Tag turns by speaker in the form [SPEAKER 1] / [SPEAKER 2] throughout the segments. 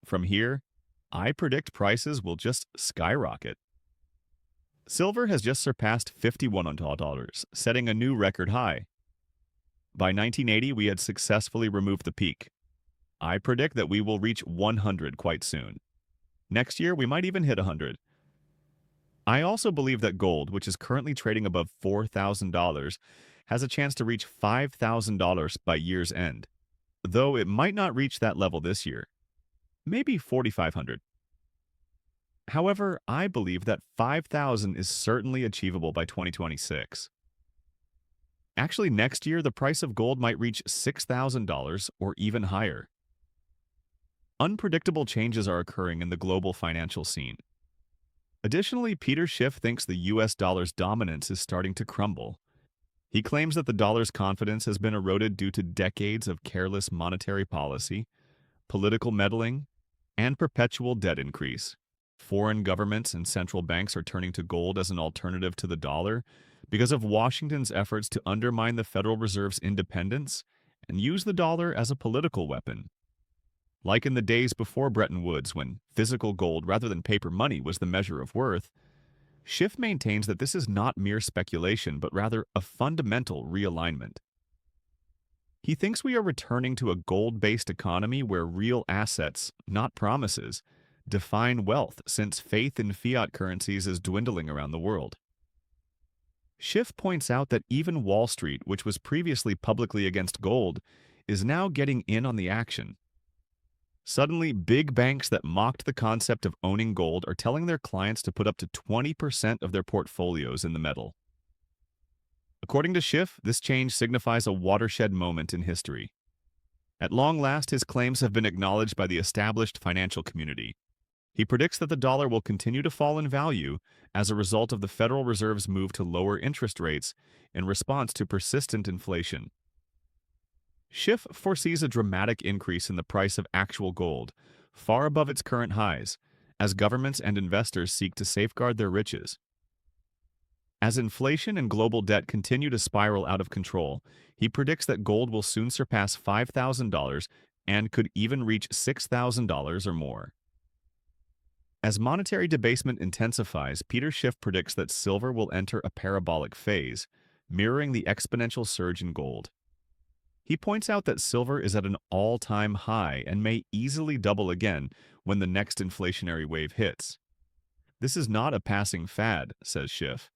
[SPEAKER 1] From here, I predict prices will just skyrocket. Silver has just surpassed $51, setting a new record high. By 1980, we had successfully removed the peak. I predict that we will reach 100 quite soon. Next year, we might even hit 100. I also believe that gold, which is currently trading above $4,000, has a chance to reach $5,000 by year's end, though it might not reach that level this year. Maybe 4,500. However, I believe that 5,000 is certainly achievable by 2026. Actually, next year, the price of gold might reach $6,000 or even higher. Unpredictable changes are occurring in the global financial scene. Additionally, Peter Schiff thinks the US dollar's dominance is starting to crumble. He claims that the dollar's confidence has been eroded due to decades of careless monetary policy, political meddling, and perpetual debt increase. Foreign governments and central banks are turning to gold as an alternative to the dollar because of Washington's efforts to undermine the Federal Reserve's independence and use the dollar as a political weapon. Like in the days before Bretton Woods, when physical gold rather than paper money was the measure of worth, Schiff maintains that this is not mere speculation, but rather a fundamental realignment. He thinks we are returning to a gold-based economy where real assets, not promises, define wealth, since faith in fiat currencies is dwindling around the world. Schiff points out that even Wall Street, which was previously publicly against gold, is now getting in on the action. Suddenly, big banks that mocked the concept of owning gold are telling their clients to put up to 20% of their portfolios in the metal. According to Schiff, this change signifies a watershed moment in history. At long last, his claims have been acknowledged by the established financial community. He predicts that the dollar will continue to fall in value as a result of the Federal Reserve's move to lower interest rates in response to persistent inflation. Schiff foresees a dramatic increase in the price of actual gold, far above its current highs, as governments and investors seek to safeguard their riches. As inflation and global debt continue to spiral out of control, he predicts that gold will soon surpass $5,000 and could even reach $6,000 or more. As monetary debasement intensifies, Peter Schiff predicts that silver will enter a parabolic phase, mirroring the exponential surge in gold. He points out that silver is at an all-time high and may easily double again when the next inflationary wave hits. This is not a passing fad, says Schiff.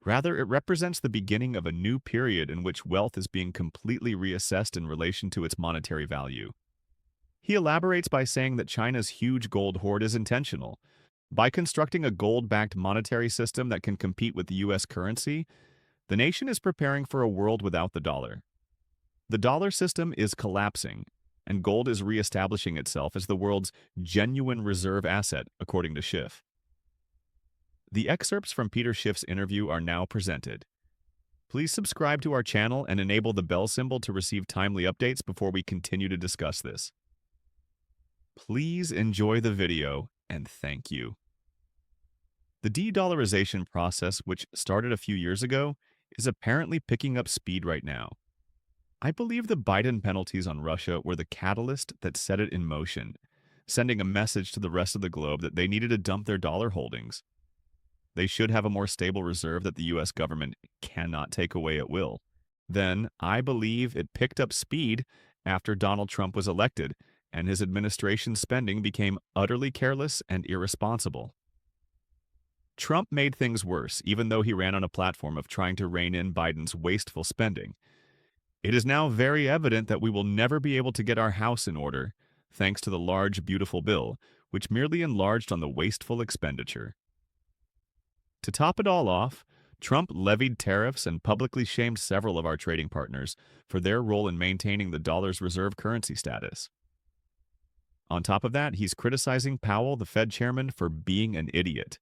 [SPEAKER 1] Rather, it represents the beginning of a new period in which wealth is being completely reassessed in relation to its monetary value. He elaborates by saying that China's huge gold hoard is intentional. By constructing a gold-backed monetary system that can compete with the US currency, the nation is preparing for a world without the dollar. The dollar system is collapsing, and gold is reestablishing itself as the world's genuine reserve asset, according to Schiff. The excerpts from Peter Schiff's interview are now presented. Please subscribe to our channel and enable the bell symbol to receive timely updates before we continue to discuss this. Please enjoy the video, and thank you. The de-dollarization process, which started a few years ago, is apparently picking up speed right now. I believe the Biden penalties on Russia were the catalyst that set it in motion, sending a message to the rest of the globe that they needed to dump their dollar holdings. They should have a more stable reserve that the US government cannot take away at will. Then, I believe it picked up speed after Donald Trump was elected, and his administration's spending became utterly careless and irresponsible. Trump made things worse, even though he ran on a platform of trying to rein in Biden's wasteful spending. It is now very evident that we will never be able to get our house in order, thanks to the large, beautiful bill, which merely enlarged on the wasteful expenditure. To top it all off, Trump levied tariffs and publicly shamed several of our trading partners for their role in maintaining the dollar's reserve currency status. On top of that, he's criticizing Powell, the Fed chairman, for being an idiot.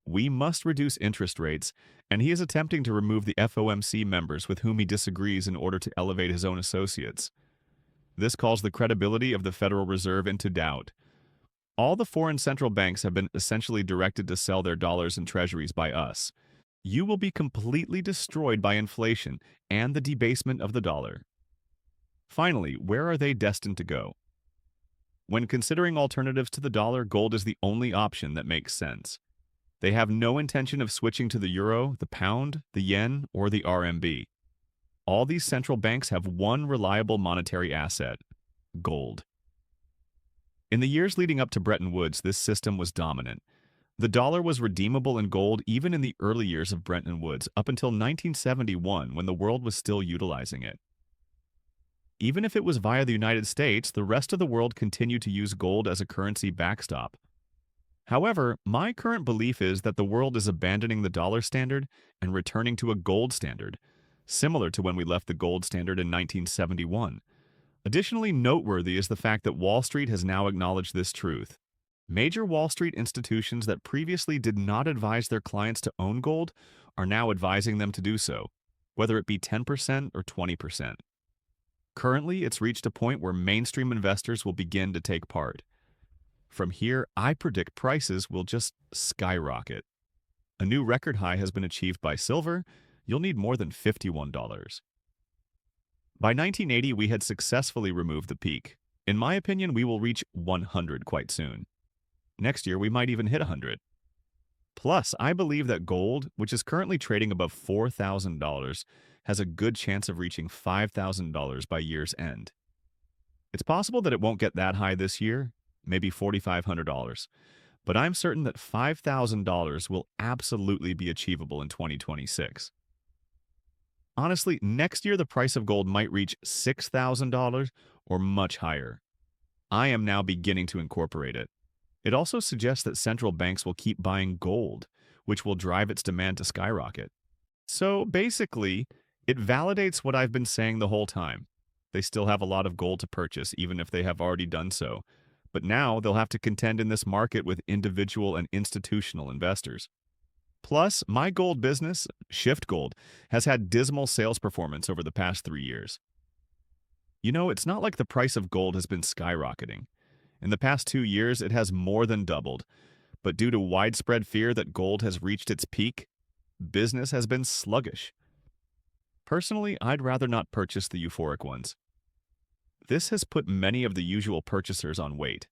[SPEAKER 1] We must reduce interest rates, and he is attempting to remove the FOMC members with whom he disagrees in order to elevate his own associates. This calls the credibility of the Federal Reserve into doubt. All the foreign central banks have been essentially directed to sell their dollars and treasuries by us. You will be completely destroyed by inflation and the debasement of the dollar. Finally, where are they destined to go? When considering alternatives to the dollar, gold is the only option that makes sense. They have no intention of switching to the euro, the pound, the yen, or the RMB. All these central banks have one reliable monetary asset: gold. In the years leading up to Bretton Woods, this system was dominant. The dollar was redeemable in gold even in the early years of Bretton Woods, up until 1971, when the world was still utilizing it. Even if it was via the United States, the rest of the world continued to use gold as a currency backstop. However, my current belief is that the world is abandoning the dollar standard and returning to a gold standard, similar to when we left the gold standard in 1971. Additionally noteworthy is the fact that Wall Street has now acknowledged this truth. Major Wall Street institutions that previously did not advise their clients to own gold are now advising them to do so, whether it be 10% or 20%. Currently, it's reached a point where mainstream investors will begin to take part. From here, I predict prices will just skyrocket. A new record high has been achieved by silver. You'll need more than $51. By 1980, we had successfully removed the peak. In my opinion, we will reach 100 quite soon. Next year, we might even hit 100. Plus, I believe that gold, which is currently trading above $4,000, has a good chance of reaching $5,000 by year's end. It's possible that it won't get that high this year, maybe $4,500, but I'm certain that $5,000 will absolutely be achievable in 2026. Honestly, next year the price of gold might reach $6,000 or much higher. I am now beginning to incorporate it. It also suggests that central banks will keep buying gold, which will drive its demand to skyrocket. So basically, it validates what I've been saying the whole time. They still have a lot of gold to purchase, even if they have already done so. But now they'll have to contend in this market with individual and institutional investors. Plus, my gold business, Schiff Gold, has had dismal sales performance over the past 3 years. You know, it's not like the price of gold has been skyrocketing. In the past 2 years, it has more than doubled. But due to widespread fear that gold has reached its peak, business has been sluggish. Personally, I'd rather not purchase the euphoric ones. This has put many of the usual purchasers on wait.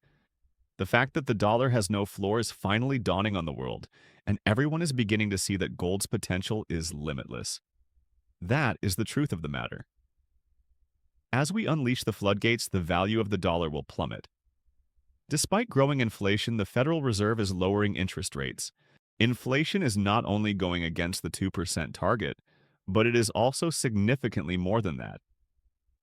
[SPEAKER 1] The fact that the dollar has no floor is finally dawning on the world, and everyone is beginning to see that gold's potential is limitless. That is the truth of the matter. As we unleash the floodgates, the value of the dollar will plummet. Despite growing inflation, the Federal Reserve is lowering interest rates. Inflation is not only going against the 2% target, but it is also significantly more than that.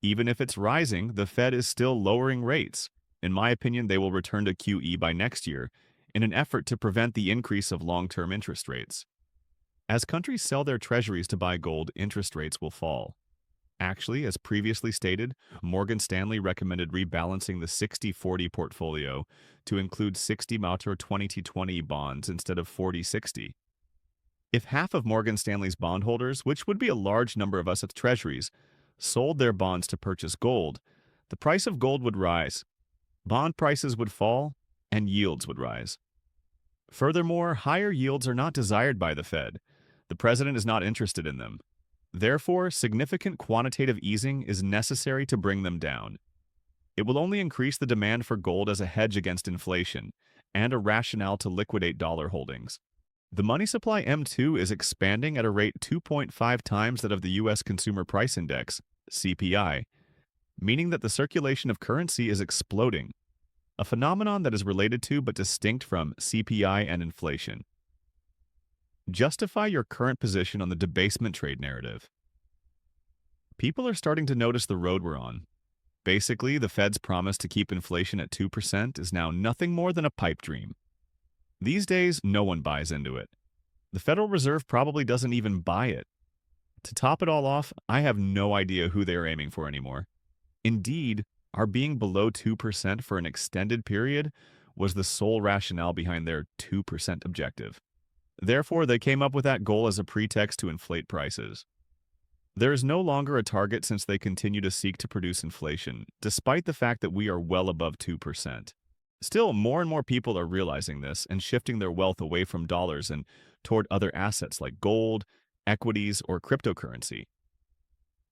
[SPEAKER 1] Even if it's rising, the Fed is still lowering rates. In my opinion, they will return to QE by next year in an effort to prevent the increase of long-term interest rates. As countries sell their treasuries to buy gold, interest rates will fall. Actually, as previously stated, Morgan Stanley recommended rebalancing the 60-40 portfolio to include 60 Mater 2020 bonds instead of 40-60. If half of Morgan Stanley's bondholders, which would be a large number of us at treasuries, sold their bonds to purchase gold, the price of gold would rise, bond prices would fall, and yields would rise. Furthermore, higher yields are not desired by the Fed. The president is not interested in them. Therefore, significant quantitative easing is necessary to bring them down. It will only increase the demand for gold as a hedge against inflation and a rationale to liquidate dollar holdings. The money supply M2 is expanding at a rate 2.5 times that of the U.S. Consumer Price Index, CPI, meaning that the circulation of currency is exploding, a phenomenon that is related to but distinct from CPI and inflation. Justify your current position on the debasement trade narrative. People are starting to notice the road we're on. Basically, the Fed's promise to keep inflation at 2% is now nothing more than a pipe dream. These days, no one buys into it. The Federal Reserve probably doesn't even buy it. To top it all off, I have no idea who they are aiming for anymore. Indeed, our being below 2% for an extended period was the sole rationale behind their 2% objective. Therefore, they came up with that goal as a pretext to inflate prices. There is no longer a target since they continue to seek to produce inflation, despite the fact that we are well above 2%. Still, more and more people are realizing this and shifting their wealth away from dollars and toward other assets like gold, equities, or cryptocurrency.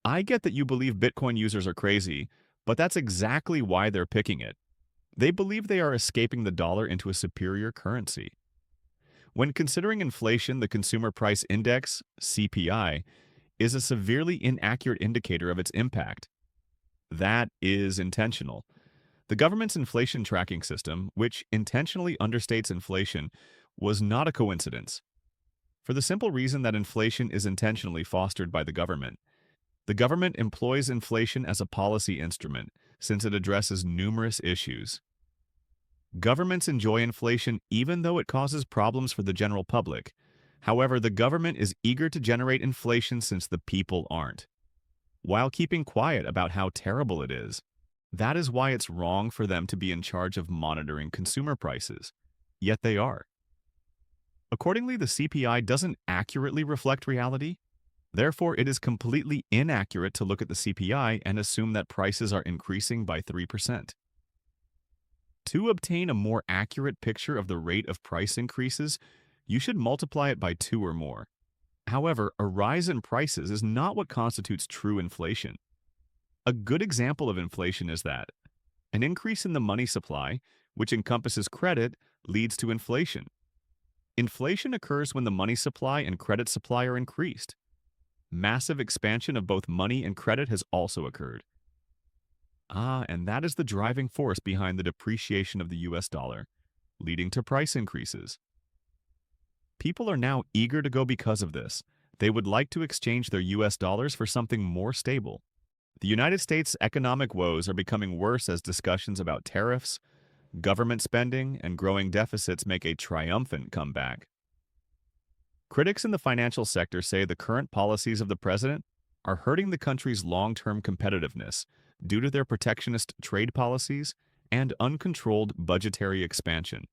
[SPEAKER 1] I get that you believe Bitcoin users are crazy, but that's exactly why they're picking it. They believe they are escaping the dollar into a superior currency. When considering inflation, the Consumer Price Index, CPI, is a severely inaccurate indicator of its impact. That is intentional. The government's inflation tracking system, which intentionally understates inflation, was not a coincidence. For the simple reason that inflation is intentionally fostered by the government. The government employs inflation as a policy instrument since it addresses numerous issues. Governments enjoy inflation even though it causes problems for the general public. However, the government is eager to generate inflation since the people aren't, while keeping quiet about how terrible it is. That is why it's wrong for them to be in charge of monitoring consumer prices. Yet they are. Accordingly, the CPI doesn't accurately reflect reality. Therefore, it is completely inaccurate to look at the CPI and assume that prices are increasing by 3%. To obtain a more accurate picture of the rate of price increases, you should multiply it by 2 or more. However, a rise in prices is not what constitutes true inflation. A good example of inflation is that an increase in the money supply, which encompasses credit, leads to inflation. Inflation occurs when the money supply and credit supply are increased. Massive expansion of both money and credit has also occurred. And that is the driving force behind the depreciation of the US dollar, leading to price increases. People are now eager to go because of this. They would like to exchange their US dollars for something more stable. The United States' economic woes are becoming worse as discussions about tariffs, government spending, and growing deficits make a triumphant comeback. Critics in the financial sector say the current policies of the president are hurting the country's long-term competitiveness due to their protectionist trade policies and uncontrolled budgetary expansion.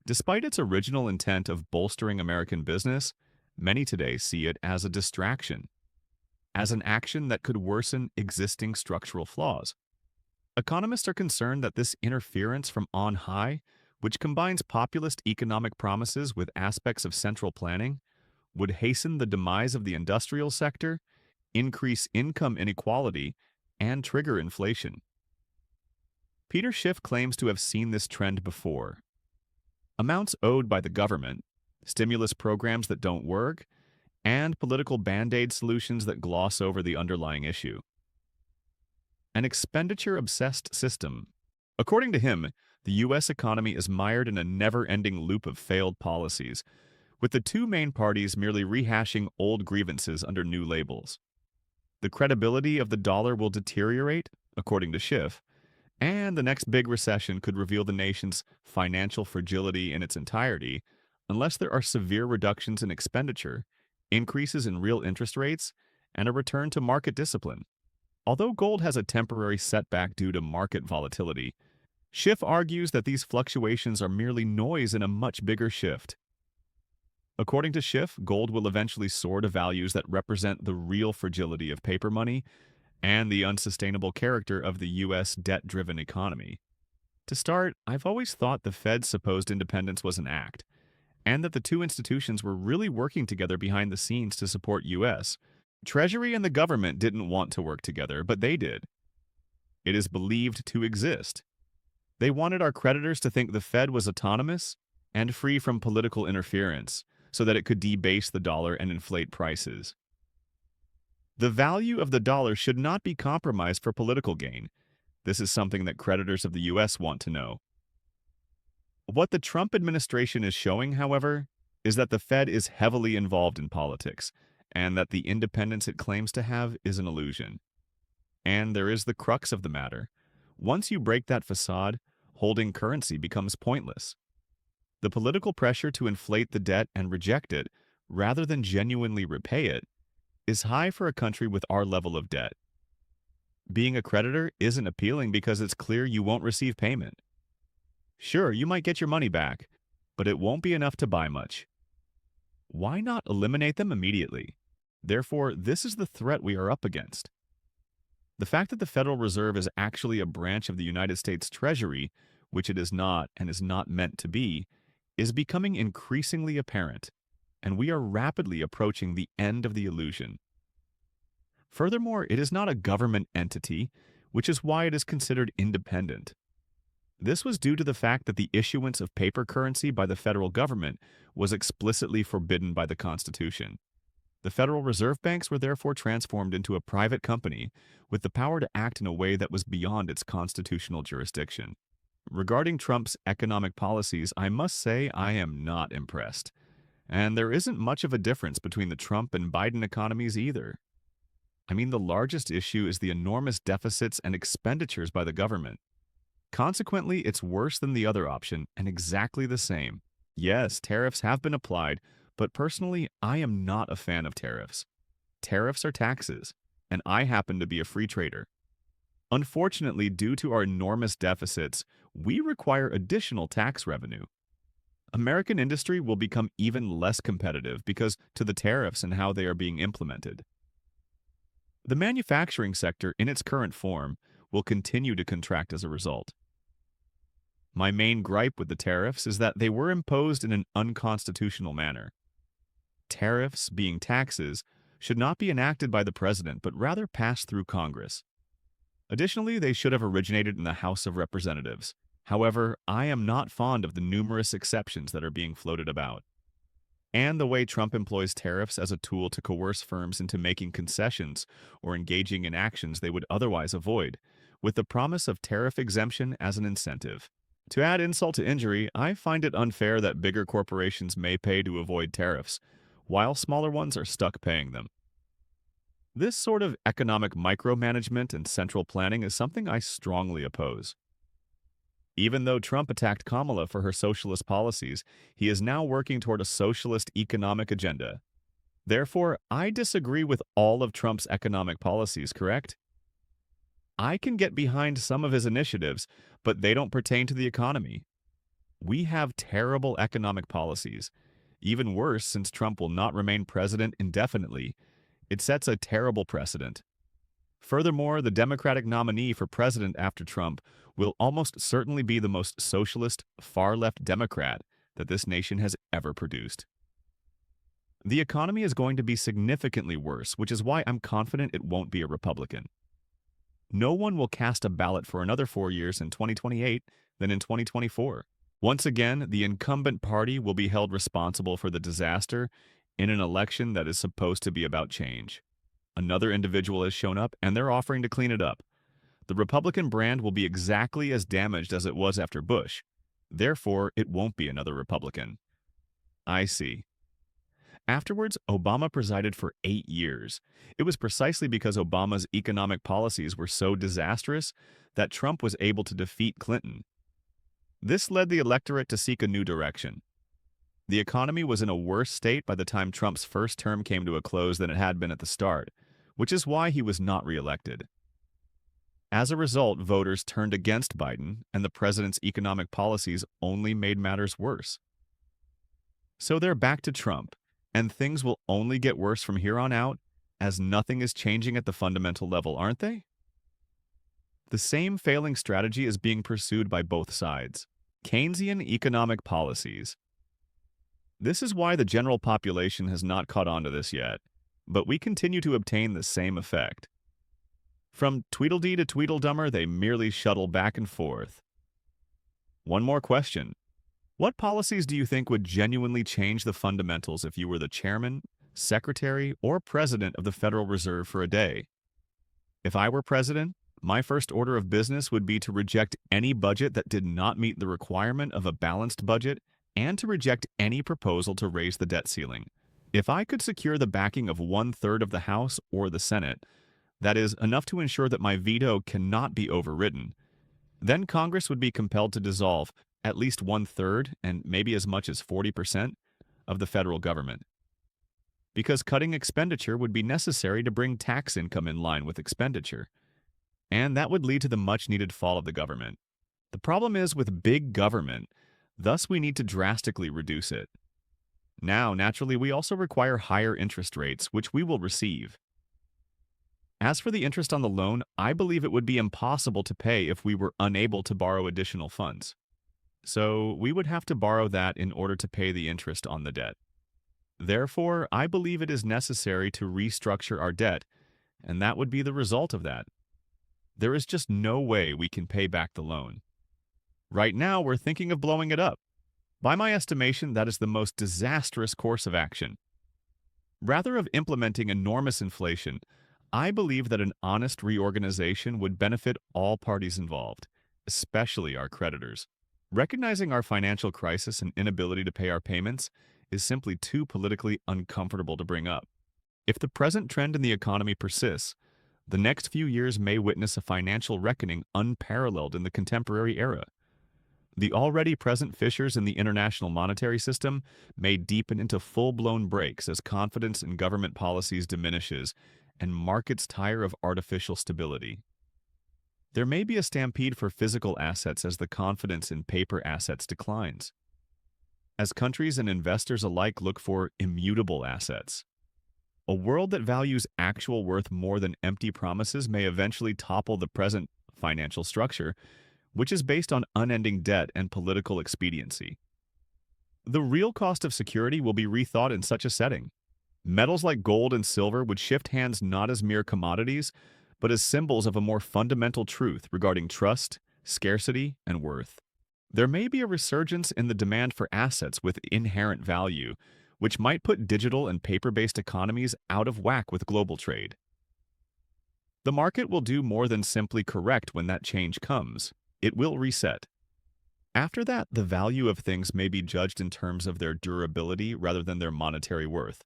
[SPEAKER 1] Despite its original intent of bolstering American business, many today see it as a distraction, as an action that could worsen existing structural flaws. Economists are concerned that this interference from on high, which combines populist economic promises with aspects of central planning, would hasten the demise of the industrial sector, increase income inequality, and trigger inflation. Peter Schiff claims to have seen this trend before. Amounts owed by the government, stimulus programs that don't work, and political band-aid solutions that gloss over the underlying issue. An expenditure-obsessed system. According to him, the U.S. economy is mired in a never-ending loop of failed policies, with the two main parties merely rehashing old grievances under new labels. The credibility of the dollar will deteriorate, according to Schiff, and the next big recession could reveal the nation's financial fragility in its entirety unless there are severe reductions in expenditure, increases in real interest rates, and a return to market discipline. Although gold has a temporary setback due to market volatility, Schiff argues that these fluctuations are merely noise in a much bigger shift. According to Schiff, gold will eventually soar to values that represent the real fragility of paper money and the unsustainable character of the U.S. debt-driven economy. To start, I've always thought the Fed's supposed independence was an act, and that the two institutions were really working together behind the scenes to support U.S. Treasury and the government didn't want to work together, but they did. It is believed to exist. They wanted our creditors to think the Fed was autonomous and free from political interference, so that it could debase the dollar and inflate prices. The value of the dollar should not be compromised for political gain. This is something that creditors of the U.S. want to know. What the Trump administration is showing, however, is that the Fed is heavily involved in politics, and that the independence it claims to have is an illusion. And there is the crux of the matter. Once you break that facade, holding currency becomes pointless. The political pressure to inflate the debt and reject it, rather than genuinely repay it, is high for a country with our level of debt. Being a creditor isn't appealing because it's clear you won't receive payment. Sure, you might get your money back, but it won't be enough to buy much. Why not eliminate them immediately? Therefore, this is the threat we are up against. The fact that the Federal Reserve is actually a branch of the United States Treasury, which it is not and is not meant to be, is becoming increasingly apparent, and we are rapidly approaching the end of the illusion. Furthermore, it is not a government entity, which is why it is considered independent. This was due to the fact that the issuance of paper currency by the federal government was explicitly forbidden by the Constitution. The Federal Reserve banks were therefore transformed into a private company with the power to act in a way that was beyond its constitutional jurisdiction. Regarding Trump's economic policies, I must say I am not impressed. And there isn't much of a difference between the Trump and Biden economies either. I mean, the largest issue is the enormous deficits and expenditures by the government. Consequently, it's worse than the other option and exactly the same. Yes, tariffs have been applied, but personally, I am not a fan of tariffs. Tariffs are taxes, and I happen to be a free trader. Unfortunately, due to our enormous deficits, we require additional tax revenue. American industry will become even less competitive because to the tariffs and how they are being implemented. The manufacturing sector, in its current form, will continue to contract as a result. My main gripe with the tariffs is that they were imposed in an unconstitutional manner. Tariffs, being taxes, should not be enacted by the president, but rather passed through Congress. Additionally, they should have originated in the House of Representatives. However, I am not fond of the numerous exceptions that are being floated about. And the way Trump employs tariffs as a tool to coerce firms into making concessions or engaging in actions they would otherwise avoid, with the promise of tariff exemption as an incentive. To add insult to injury, I find it unfair that bigger corporations may pay to avoid tariffs, while smaller ones are stuck paying them. This sort of economic micromanagement and central planning is something I strongly oppose. Even though Trump attacked Kamala for her socialist policies, he is now working toward a socialist economic agenda. Therefore, I disagree with all of Trump's economic policies, correct? I can get behind some of his initiatives, but they don't pertain to the economy. We have terrible economic policies. Even worse, since Trump will not remain president indefinitely, it sets a terrible precedent. Furthermore, the Democratic nominee for president after Trump will almost certainly be the most socialist, far-left Democrat that this nation has ever produced. The economy is going to be significantly worse, which is why I'm confident it won't be a Republican. No one will cast a ballot for another 4 years in 2028 than in 2024. Once again, the incumbent party will be held responsible for the disaster in an election that is supposed to be about change. Another individual has shown up, and they're offering to clean it up. The Republican brand will be exactly as damaged as it was after Bush. Therefore, it won't be another Republican. I see. Afterwards, Obama presided for 8 years. It was precisely because Obama's economic policies were so disastrous that Trump was able to defeat Clinton. This led the electorate to seek a new direction. The economy was in a worse state by the time Trump's first term came to a close than it had been at the start, which is why he was not reelected. As a result, voters turned against Biden, and the president's economic policies only made matters worse. So they're back to Trump, and things will only get worse from here on out, as nothing is changing at the fundamental level, aren't they? The same failing strategy is being pursued by both sides. Keynesian economic policies. This is why the general population has not caught on to this yet, but we continue to obtain the same effect. From Tweedledee to Tweedledummer, they merely shuttle back and forth. One more question. What policies do you think would genuinely change the fundamentals if you were the chairman, secretary, or president of the Federal Reserve for a day? If I were president, my first order of business would be to reject any budget that did not meet the requirement of a balanced budget and to reject any proposal to raise the debt ceiling. If I could secure the backing of 1/3 of the House or the Senate, that is, enough to ensure that my veto cannot be overridden, then Congress would be compelled to dissolve at least 1/3 and maybe as much as 40% of the federal government. Because cutting expenditure would be necessary to bring tax income in line with expenditure, and that would lead to the much-needed fall of the government. The problem is with big government, thus we need to drastically reduce it. Now, naturally, we also require higher interest rates, which we will receive. As for the interest on the loan, I believe it would be impossible to pay if we were unable to borrow additional funds. So we would have to borrow that in order to pay the interest on the debt. Therefore, I believe it is necessary to restructure our debt, and that would be the result of that. There is just no way we can pay back the loan. Right now, we're thinking of blowing it up. By my estimation, that is the most disastrous course of action. Rather of implementing enormous inflation, I believe that an honest reorganization would benefit all parties involved, especially our creditors. Recognizing our financial crisis and inability to pay our payments is simply too politically uncomfortable to bring up. If the present trend in the economy persists, the next few years may witness a financial reckoning unparalleled in the contemporary era. The already present fissures in the international monetary system may deepen into full-blown breaks as confidence in government policies diminishes and markets tire of artificial stability. There may be a stampede for physical assets as the confidence in paper assets declines, as countries and investors alike look for immutable assets. A world that values actual worth more than empty promises may eventually topple the present financial structure, which is based on unending debt and political expediency. The real cost of security will be rethought in such a setting. Metals like gold and silver would shift hands not as mere commodities, but as symbols of a more fundamental truth regarding trust, scarcity, and worth. There may be a resurgence in the demand for assets with inherent value, which might put digital and paper-based economies out of whack with global trade. The market will do more than simply correct when that change comes. It will reset. After that, the value of things may be judged in terms of their durability rather than their monetary worth.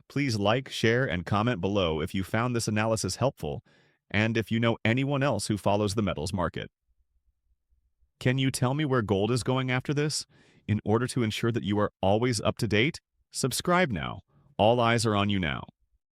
[SPEAKER 1] Please like, share, and comment below if you found this analysis helpful, and if you know anyone else who follows the metals market. Can you tell me where gold is going after this? In order to ensure that you are always up to date, subscribe now. All eyes are on you now.